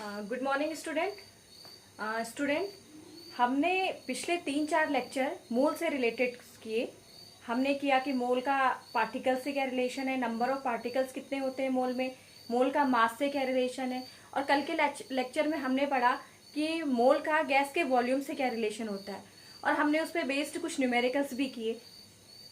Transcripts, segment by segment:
Good morning student. हमने पिछले 3-4 lecture मोल से रिलेटेड किए। हमने किया कि मोल का पार्टिकल से क्या रिलेशन है, नंबर ऑफ पार्टिकल्स कितने होते हैं मोल में, मोल का मास से क्या रिलेशन है। और कल के लेक्चर में हमने पढ़ा कि मोल का गैस के वॉल्यूम से क्या रिलेशन होता है, और हमने उस पर बेस्ड कुछ न्यूमेरिकल्स भी किए।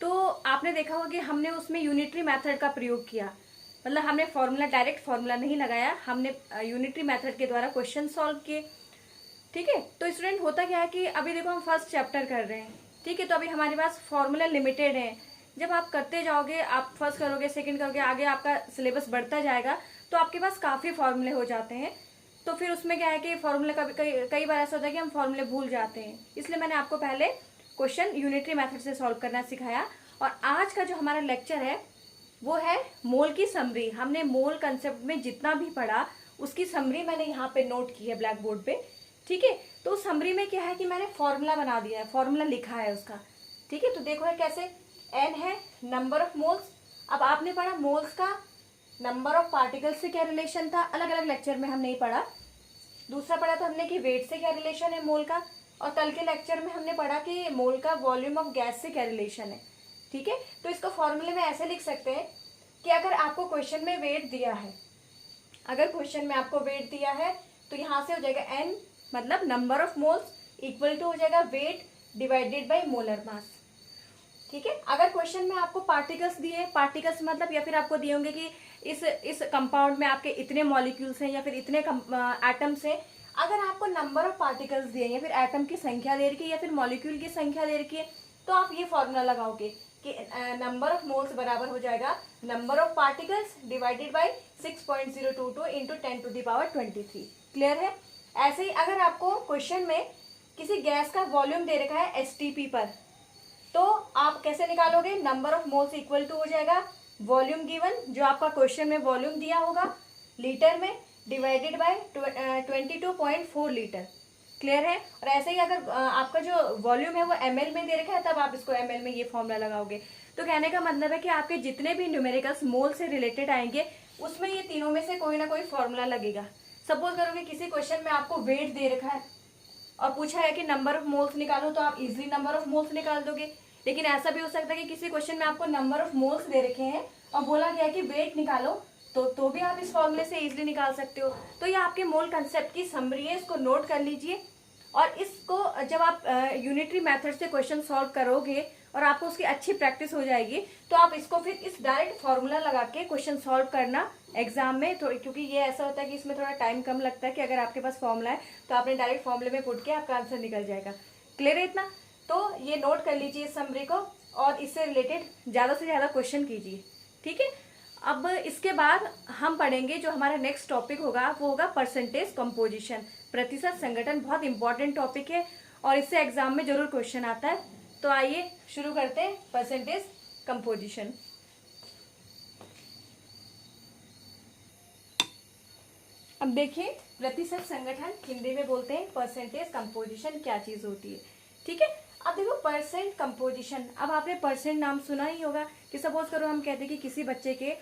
तो आपने देखा होगा कि हमने उसमें यूनिटरी मेथड का प्रयोग किया, मतलब हमने फॉर्मूला, डायरेक्ट फॉर्मूला नहीं लगाया, हमने यूनिटरी मेथड के द्वारा क्वेश्चन सॉल्व किए। ठीक है, तो स्टूडेंट होता क्या है कि अभी देखो हम फर्स्ट चैप्टर कर रहे हैं, ठीक है, तो अभी हमारे पास फॉर्मूला लिमिटेड है। जब आप करते जाओगे, आप फर्स्ट करोगे, सेकंड करोगे, आगे आपका सिलेबस बढ़ता जाएगा, तो आपके पास काफ़ी फॉर्मूले हो जाते हैं। तो फिर उसमें क्या है कि फॉर्मूला कई बार ऐसा होता है कि हम फॉर्मूले भूल जाते हैं, इसलिए मैंने आपको पहले क्वेश्चन यूनिटरी मेथड से सॉल्व करना सिखाया। और आज का जो हमारा लेक्चर है वो है मोल की समरी। हमने मोल कंसेप्ट में जितना भी पढ़ा उसकी समरी मैंने यहाँ पे नोट की है ब्लैक बोर्ड पे। ठीक है, तो समरी में क्या है कि मैंने फॉर्मूला बना दिया है, फॉर्मूला लिखा है उसका। ठीक है, तो देखो है कैसे, एन है नंबर ऑफ मोल्स। अब आपने पढ़ा मोल्स का नंबर ऑफ पार्टिकल्स से क्या रिलेशन था, अलग अलग लेक्चर में हमने पढ़ा। दूसरा पढ़ा था हमने कि वेट से क्या रिलेशन है मोल का, और कल के लेक्चर में हमने पढ़ा कि मोल का वॉल्यूम ऑफ गैस से क्या रिलेशन है। ठीक है, तो इसको फॉर्मूले में ऐसे लिख सकते हैं कि अगर आपको क्वेश्चन में वेट दिया है, अगर क्वेश्चन में आपको वेट दिया है तो यहाँ से हो जाएगा एन मतलब number of moles equal to हो जाएगा weight divided by molar mass. ठीक है, अगर क्वेश्चन में आपको पार्टिकल्स दिए, पार्टिकल्स मतलब या फिर आपको दिए होंगे कि इस कंपाउंड में आपके इतने मॉलिक्यूल्स हैं या फिर इतने एटम्स हैं, अगर आपको नंबर ऑफ पार्टिकल्स दिए या फिर एटम की संख्या दे रखी है या फिर मॉलिक्यूल की संख्या दे रखी है, तो आप ये फॉर्मूला लगाओगे कि नंबर ऑफ मोल्स बराबर हो जाएगा number of particles divided by 6.022 into 10⁻23। Clear है। ऐसे ही अगर आपको क्वेश्चन में किसी गैस का वॉल्यूम दे रखा है एसटीपी पर, तो आप कैसे निकालोगे, number of moles equal to हो जाएगा वॉल्यूम गिवन, जो आपका क्वेश्चन में वॉल्यूम दिया होगा लीटर में, डिवाइडेड बाय 22.4 लीटर। क्लियर है। और ऐसे ही अगर आपका जो वॉल्यूम है वो ml में दे रखा है, तब आप इसको ml में ये फॉर्मूला लगाओगे। तो कहने का मतलब है कि आपके जितने भी न्यूमेरिकल्स मोल से रिलेटेड आएंगे उसमें ये तीनों में से कोई ना कोई फॉर्मूला लगेगा। सपोज करो कि किसी क्वेश्चन में आपको वेट दे रखा है और पूछा है कि नंबर ऑफ मोल्स निकालो, तो आप इजिली नंबर ऑफ मोल्स निकाल दोगे। लेकिन ऐसा भी हो सकता है कि किसी क्वेश्चन में आपको नंबर ऑफ मोल्स दे रखे हैं और बोला गया कि वेट निकालो, तो भी आप इस फॉर्मूले से इजिली निकाल सकते हो। तो ये आपके मोल कंसेप्ट की समरी है, इसको नोट कर लीजिए। और इसको जब आप यूनिटरी मेथड से क्वेश्चन सॉल्व करोगे और आपको उसकी अच्छी प्रैक्टिस हो जाएगी, तो आप इसको फिर इस डायरेक्ट फॉर्मूला लगा के क्वेश्चन सॉल्व करना एग्जाम में। तो क्योंकि ये ऐसा होता है कि इसमें थोड़ा टाइम कम लगता है, कि अगर आपके पास फॉर्मूला है तो आपने डायरेक्ट फॉर्मूले में पुट के आपका आंसर निकल जाएगा। क्लियर है इतना? तो ये नोट कर लीजिए इस समरी को, और इससे रिलेटेड ज़्यादा से ज़्यादा क्वेश्चन कीजिए। ठीक है, अब इसके बाद हम पढ़ेंगे जो हमारा नेक्स्ट टॉपिक होगा, वो होगा परसेंटेज कंपोजिशन, प्रतिशत संगठन। बहुत इंपॉर्टेंट टॉपिक है और इससे एग्जाम में जरूर क्वेश्चन आता है। तो आइए शुरू करते हैं परसेंटेज कंपोजिशन। अब देखिए, प्रतिशत संगठन हिंदी में बोलते हैं परसेंटेज कंपोजिशन, क्या चीज होती है। ठीक है, अब देखो परसेंट कंपोजिशन, अब आपने परसेंट नाम सुना ही होगा कि सपोज करो हम कहते हैं कि किसी बच्चे के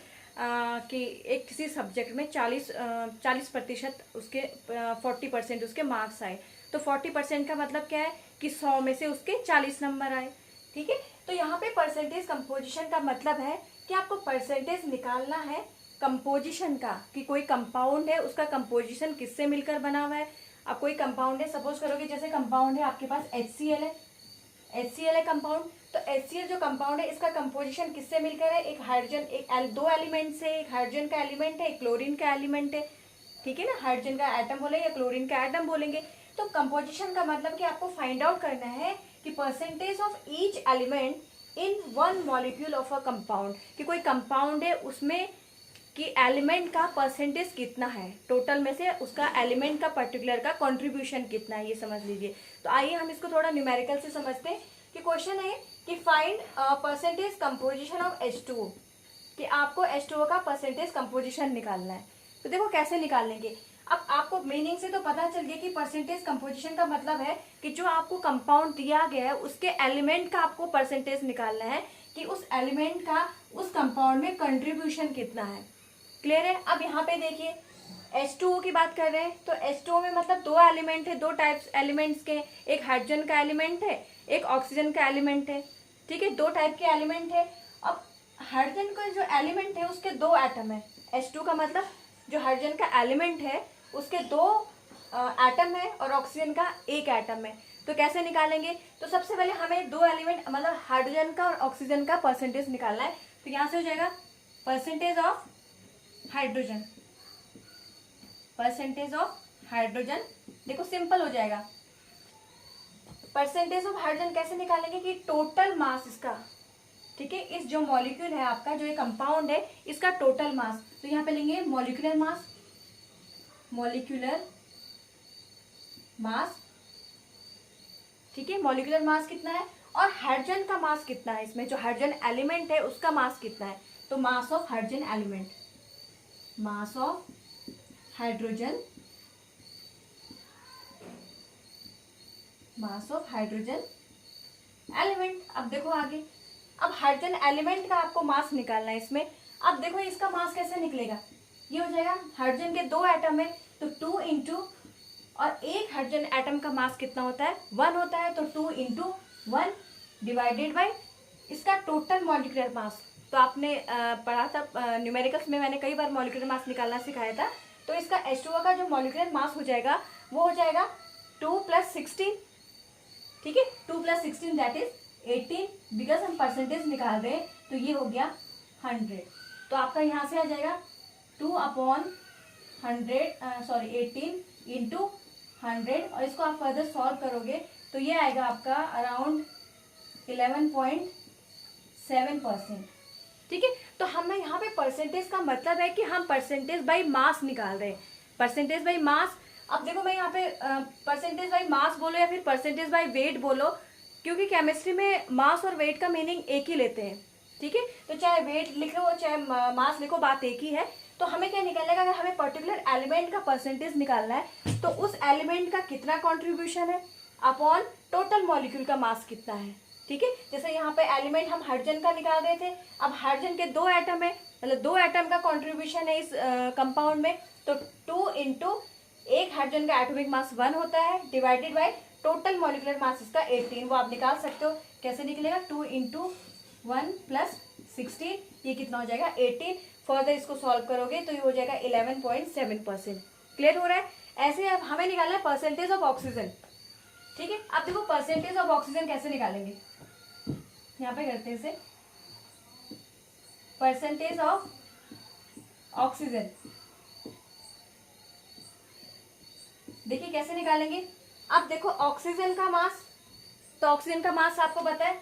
कि एक किसी सब्जेक्ट में 40% उसके 40% उसके मार्क्स आए, तो 40% का मतलब क्या है कि 100 में से उसके 40 नंबर आए। ठीक है, तो यहाँ पे परसेंटेज कंपोजिशन का मतलब है कि आपको परसेंटेज निकालना है कंपोजिशन का, कि कोई कंपाउंड है उसका कंपोजिशन किससे मिलकर बना हुआ है। अब कोई कंपाउंड है, सपोज करो कि जैसे कंपाउंड है आपके पास HCl है, HCl है कंपाउंड, तो HCl जो कंपाउंड है इसका कंपोजिशन किससे मिलकर है, एक हाइड्रोजन, दो एलिमेंट से, एक हाइड्रोजन का एलिमेंट है, एक क्लोरीन का एलिमेंट है। ठीक है ना, हाइड्रोजन का एटम बोलेंगे या क्लोरीन का एटम बोलेंगे। तो कंपोजिशन का मतलब कि आपको फाइंड आउट करना है कि percentage of each element in one molecule of a compound, कि कोई कंपाउंड है उसमें कि एलिमेंट का परसेंटेज कितना है, टोटल में से उसका एलिमेंट का पर्टिकुलर का कंट्रीब्यूशन कितना है, ये समझ लीजिए। तो आइए हम इसको थोड़ा न्यूमेरिकल से समझते हैं कि क्वेश्चन है कि find percentage composition of H2O, कि आपको H2O का परसेंटेज कंपोजिशन निकालना है। तो देखो कैसे निकालेंगे। अब आपको मीनिंग से तो पता चल गया कि परसेंटेज कंपोजिशन का मतलब है कि जो आपको कंपाउंड दिया गया है उसके एलिमेंट का आपको परसेंटेज निकालना है, कि उस एलिमेंट का उस कंपाउंड में कंट्रीब्यूशन कितना है। क्लियर है। अब यहाँ पे देखिए H2O की बात कर रहे हैं तो H2O में मतलब दो एलिमेंट है, दो टाइप्स एलिमेंट्स के, एक हाइड्रोजन का एलिमेंट है, एक ऑक्सीजन का एलिमेंट है, ठीक है, दो टाइप के एलिमेंट है। अब हाइड्रोजन का जो एलिमेंट है उसके दो एटम है, H2 का मतलब जो हाइड्रोजन का एलिमेंट है उसके दो एटम है और ऑक्सीजन का एक एटम है। तो कैसे निकालेंगे? तो सबसे पहले हमें दो एलिमेंट मतलब हाइड्रोजन का और ऑक्सीजन का परसेंटेज निकालना है। तो यहाँ से हो जाएगा percentage of hydrogen, percentage of hydrogen. देखो सिंपल हो जाएगा। परसेंटेज ऑफ हाइड्रोजन कैसे निकालेंगे कि टोटल मास इसका, ठीक है, इस जो मॉलिक्यूल है आपका, जो ये कंपाउंड है, इसका टोटल मास। तो यहाँ पे लेंगे मॉलिक्यूलर मास, मॉलिक्यूलर मास, ठीक है, मॉलिक्यूलर मास कितना है और हाइड्रोजन का मास कितना है, इसमें जो हाइड्रोजन एलिमेंट है उसका मास कितना है। तो mass of hydrogen element, mass of hydrogen, mass of hydrogen element. अब देखो आगे, अब हाइड्रोजन एलिमेंट का आपको मास निकालना है इसमें। अब देखो इसका मास कैसे निकलेगा, ये हो जाएगा हाइड्रोजन के दो एटम है तो 2 इंटू, और एक हाइड्रोजन एटम का मास कितना होता है 1 होता है, तो 2 इंटू 1 डिवाइडेड बाई इसका टोटल मॉलिक्यूलर मास। तो आपने पढ़ा था न्यूमेरिकल्स में, मैंने कई बार मॉलिक्यूलर मास निकालना सिखाया था। तो इसका H2O का जो मॉलिक्यूलर मास हो जाएगा वो हो जाएगा 2 + 16, ठीक है, 2 + 16 दैट इज 18, बिकॉज हम परसेंटेज निकाल रहे हैं तो ये हो गया 100। तो आपका यहाँ से आ जाएगा 18 इंटू 100, और इसको आप फर्दर सॉल्व करोगे तो ये आएगा आपका अराउंड 11.7%, ठीक है। तो हमें यहाँ पे परसेंटेज का मतलब है कि हम परसेंटेज बाई मास निकाल रहे हैं, परसेंटेज बाई मास। अब देखो मैं यहाँ पे परसेंटेज बाई मास बोलो या फिर परसेंटेज बाई वेट बोलो, क्योंकि केमिस्ट्री में मास और वेट का मीनिंग एक ही लेते हैं, ठीक है। तो चाहे वेट लिखो चाहे मास लिखो, बात एक ही है। तो हमें क्या निकालना है, अगर हमें पर्टिकुलर एलिमेंट का परसेंटेज निकालना है तो उस एलिमेंट का कितना कॉन्ट्रीब्यूशन है अपॉन टोटल मॉलिक्यूल का मास कितना है, ठीक है। जैसे यहाँ पे एलिमेंट हम हाइड्रोजन का निकाल रहे थे, अब हाइड्रोजन के दो एटम है, मतलब दो एटम का कॉन्ट्रीब्यूशन है इस कंपाउंड में, तो 2 इंटू एक हाइड्रोजन का एटॉमिक मास 1 होता है divided by total molecular mass इसका 18। वो आप निकाल सकते हो, कैसे निकलेगा 2 इंटू 1 + 16, ये कितना हो जाएगा 18। फर्दर इसको सॉल्व करोगे तो ये हो जाएगा 11.7%। क्लियर हो रहा है? ऐसे अब हमें निकालना है परसेंटेज ऑफ ऑक्सीजन, ठीक है। अब देखो परसेंटेज ऑफ ऑक्सीजन कैसे निकालेंगे, यहाँ पे करते हैं इसे, परसेंटेज ऑफ ऑक्सीजन। देखिए कैसे निकालेंगे। अब देखो ऑक्सीजन का मास, तो ऑक्सीजन का मास आपको पता है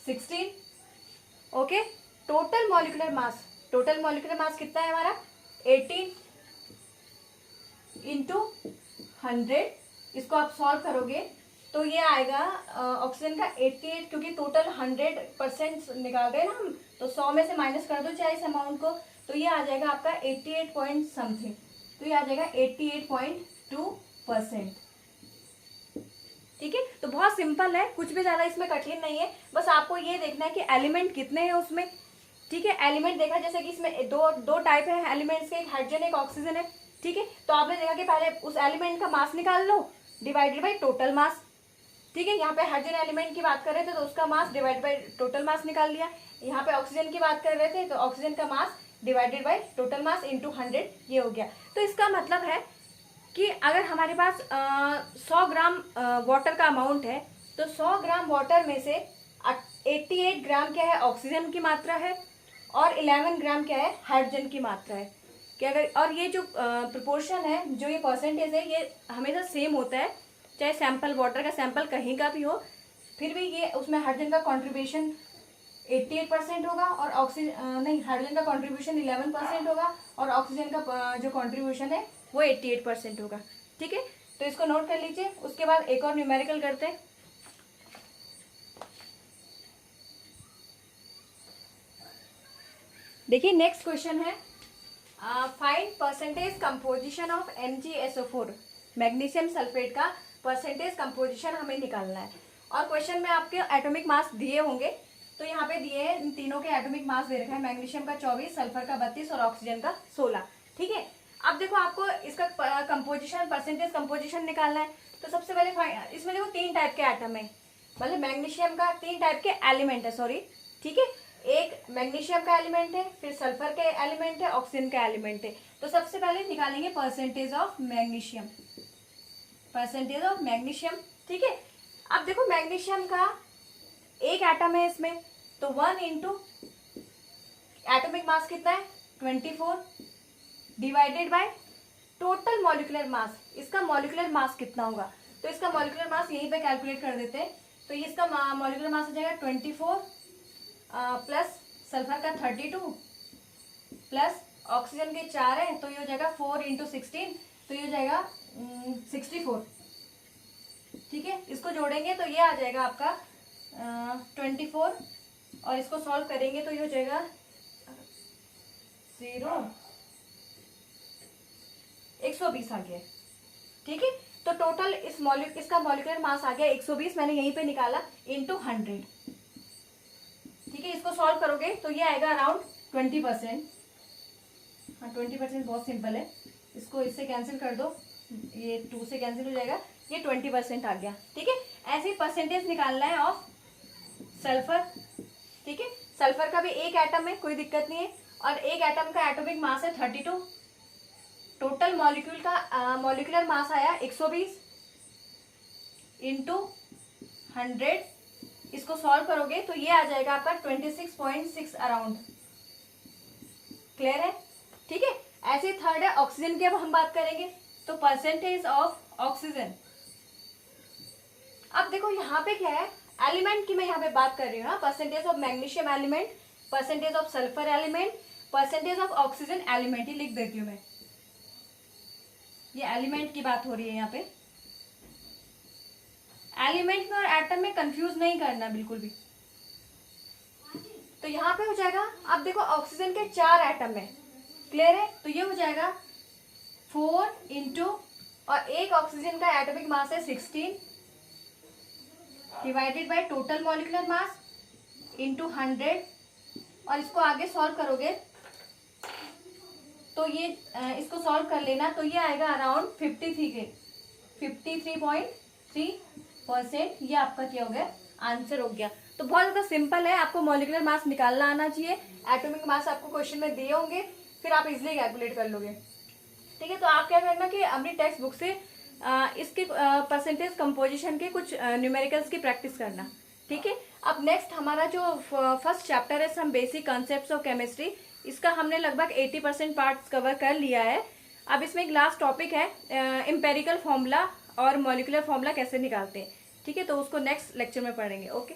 16, okay. Total molecular mass, total molecular mass कितना है हमारा 18 इंटू 100। इसको आप सॉल्व करोगे तो ये आएगा ऑक्सीजन का 88, क्योंकि टोटल 100% निकाल रहे हैं ना हम, तो 100 में से माइनस कर दो चाहे इस अमाउंट को, तो ये आ जाएगा आपका 88 पॉइंट समथिंग, तो ये आ जाएगा 88.2%, ठीक है। तो बहुत सिंपल है, कुछ भी ज्यादा इसमें कठिन नहीं है, बस आपको ये देखना है कि एलिमेंट कितने हैं उसमें, ठीक है। एलिमेंट देखा जैसे कि इसमें दो टाइप है एलिमेंट्स के, एक हाइड्रोजन एक ऑक्सीजन है, ठीक है। तो आपने देखा कि पहले उस एलिमेंट का मास निकाल लो डिवाइडेड बाई टोटल मास, ठीक है। यहाँ पे हाइड्रोजन एलिमेंट की बात कर रहे थे तो उसका mass divided by total mass निकाल लिया। यहाँ पे ऑक्सीजन की बात कर रहे थे तो ऑक्सीजन का mass divided by total mass into 100, ये हो गया। तो इसका मतलब है कि अगर हमारे पास 100 ग्राम वाटर का अमाउंट है तो 100 ग्राम वाटर में से 88 ग्राम क्या है ऑक्सीजन की मात्रा है और 11 ग्राम क्या है हाइड्रोजन की मात्रा है, कि अगर, और ये जो प्रोपोर्शन है, जो ये परसेंटेज है, ये हमेशा सेम होता है, चाहे सैंपल वाटर का सैंपल कहीं का भी हो, फिर भी ये उसमें हाइड्रोजन का कॉन्ट्रीब्यूशन 88% होगा और ऑक्सीजन नहीं, हाइड्रोजन का कॉन्ट्रीब्यूशन 11% होगा और ऑक्सीजन का जो कॉन्ट्रीब्यूशन है वो 88% होगा, ठीक है। तो इसको नोट कर लीजिए। उसके बाद एक और न्यूमेरिकल करते हैं। देखिए नेक्स्ट क्वेश्चन है, find percentage composition of MgSO4, magnesium sulphate का परसेंटेज कंपोजिशन हमें निकालना है। और क्वेश्चन में आपके एटॉमिक मास दिए होंगे, तो यहाँ पे दिए हैं, इन तीनों के एटॉमिक मास दे रखा है, मैग्नीशियम का 24, सल्फर का 32 और ऑक्सीजन का 16, ठीक है। अब अब देखो आपको इसका कंपोजिशन, परसेंटेज कंपोजिशन निकालना है। तो सबसे पहले इसमें देखो 3 टाइप के एटम है, मतलब मैग्नीशियम का 3 टाइप के एलिमेंट है, सॉरी, ठीक है। एक मैग्नीशियम का एलिमेंट है, फिर सल्फर के एलिमेंट है, ऑक्सीजन का एलिमेंट है। तो सबसे पहले निकालेंगे percentage of magnesium, percentage of magnesium, ठीक है। अब देखो मैग्नीशियम का एक एटम है इसमें, तो 1 इंटू एटॉमिक मास कितना है 24 divided by total molecular mass. इसका मॉलिक्यूलर मास कितना होगा, तो इसका मॉलिक्यूलर मास यहीं पे कैलकुलेट कर देते हैं। तो ये इसका मॉलिक्यूलर मास हो जाएगा 24 प्लस सल्फर का 32 प्लस ऑक्सीजन के 4 है, तो ये हो जाएगा 4 इंटू 16, तो ये हो जाएगा 64, ठीक है। इसको जोड़ेंगे तो ये आ जाएगा आपका 24, और इसको सॉल्व करेंगे तो ये हो जाएगा 120 आ गया, ठीक है। तो टोटल इसका मॉलिक्यूलर मास आ गया 120, मैंने यहीं पे निकाला, इंटू 100, ठीक है। इसको सॉल्व करोगे तो ये आएगा अराउंड 20%। हाँ 20% बहुत सिंपल है, इसको इससे कैंसिल कर दो, ये 2 से कैंसिल हो जाएगा, ये 20% आ गया, ठीक है। ऐसे ही परसेंटेज निकालना है ऑफ सल्फर, ठीक है। सल्फर का भी एक एटम है, कोई दिक्कत नहीं है, और एक एटम का एटॉमिक मास है 32, टोटल मॉलिक्यूलर मास आया 120 इंटू 100, इसको सॉल्व करोगे तो ये आ जाएगा आपका 26.6 अराउंड, क्लियर है, ठीक है। ऐसे थर्ड है ऑक्सीजन की, अब हम बात करेंगे, तो परसेंटेज ऑफ ऑक्सीजन। अब देखो यहाँ पे क्या है, एलिमेंट की मैं यहाँ पे बात कर रही हूँ, percentage of magnesium element, percentage of sulphur element, percentage of oxygen element, ही लिख देती हूँ मैं, ये एलिमेंट की बात हो रही है यहाँ पे। एलिमेंट में और एटम में कंफ्यूज नहीं करना बिल्कुल भी। तो यहाँ पे हो जाएगा, अब देखो ऑक्सीजन के 4 एटम है, क्लियर है, तो ये हो जाएगा 4 इंटू, और एक ऑक्सीजन का एटॉमिक मास है 16 divided by total molecular mass into 100, और इसको आगे सॉल्व करोगे तो ये इसको सॉल्व कर लेना, तो ये आएगा अराउंड 53.3%, ये आपका क्या हो गया, आंसर हो गया। तो बहुत ज्यादा सिंपल है, आपको मॉलिक्यूलर मास निकालना आना चाहिए, एटॉमिक मास आपको क्वेश्चन में दिए होंगे, फिर आप इजिली कैलकुलेट कर लोगे, ठीक है। तो आप क्या करना कि अपनी टेक्स्ट बुक से इसके परसेंटेज कंपोजिशन के कुछ न्यूमेरिकल्स की प्रैक्टिस करना, ठीक है। अब नेक्स्ट हमारा जो फर्स्ट चैप्टर है, some basic concepts of chemistry, इसका हमने लगभग 80% पार्ट्स कवर कर लिया है। अब इसमें एक लास्ट टॉपिक है, एम्पेरिकल फॉर्मूला और मॉलिक्यूलर फॉर्मूला कैसे निकालते हैं, ठीक है। तो उसको नेक्स्ट लेक्चर में पढ़ेंगे, ओके।